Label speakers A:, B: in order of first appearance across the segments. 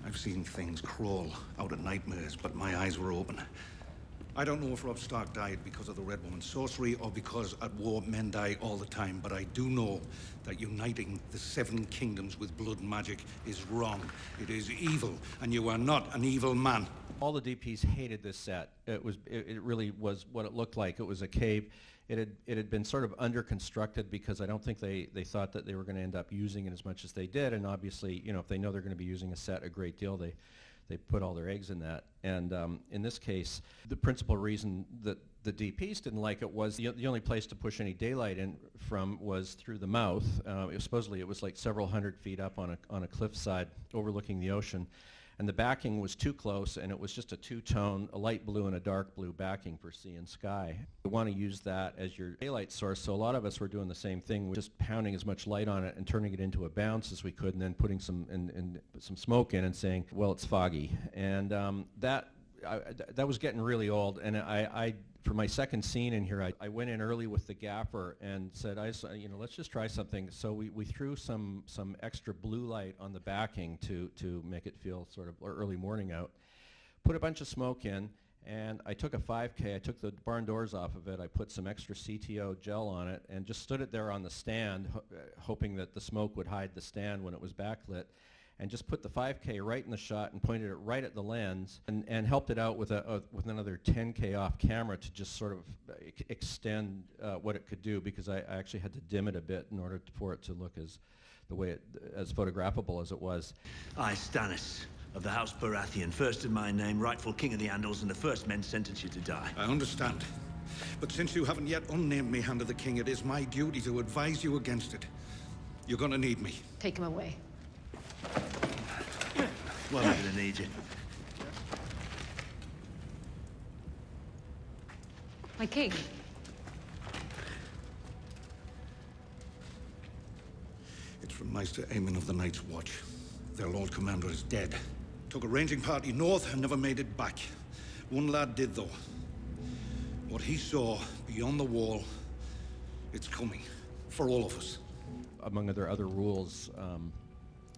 A: I've seen things crawl out of nightmares, but my eyes were open. I don't know if Robb Stark died because of the Red Woman's sorcery or because at war men die all the time, but I do know that uniting the 7 kingdoms with blood and magic is wrong. It is evil, and you are not an evil man.
B: All the DPs hated this set. It really was what it looked like. It was a cave. It had been sort of under-constructed because I don't think they thought that they were going to end up using it as much as they did, and obviously, you know, if they know they're going to be using a set a great deal, they put all their eggs in that. And in this case, the principal reason that the DPs didn't like it was the only place to push any daylight in from was through the mouth. Supposedly it was like several hundred feet up on a cliffside overlooking the ocean. And the backing was too close, and it was just a two-tone, a light blue and a dark blue backing for sea and sky. You want to use that as your daylight source, so a lot of us were doing the same thing, just pounding as much light on it and turning it into a bounce as we could, and then putting some smoke in and saying, well, it's foggy. And that was getting really old, and I for my second scene in here, I went in early with the gaffer and said, let's just try something. So we threw some extra blue light on the backing to make it feel sort of early morning out. Put a bunch of smoke in, and I took a 5K. I took the barn doors off of it. I put some extra CTO gel on it and just stood it there on the stand, hoping that the smoke would hide the stand when it was backlit. And just put the 5K right in the shot and pointed it right at the lens, and helped it out with another 10K off camera to just sort of extend what it could do, because I actually had to dim it a bit in order for it to look as photographable as it was.
C: I, Stannis, of the House Baratheon, first in my name, rightful king of the Andals, and the first men sentence you to die.
A: I understand. But since you haven't yet unnamed me Hand of the King, it is my duty to advise you against it. You're gonna need me.
D: Take him away.
C: Well, I'm gonna need you.
D: My king.
A: It's from Mhysa Aemon of the Night's Watch. Their Lord Commander is dead. Took a ranging party north and never made it back. One lad did, though. What he saw beyond the wall, it's coming. For all of us.
B: Among their other rules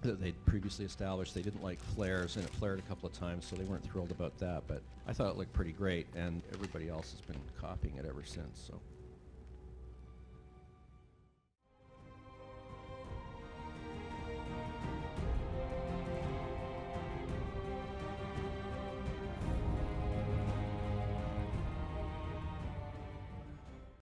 B: that they'd previously established, they didn't like flares, and it flared a couple of times, so they weren't thrilled about that. But I thought it looked pretty great, and everybody else has been copying it ever since. So.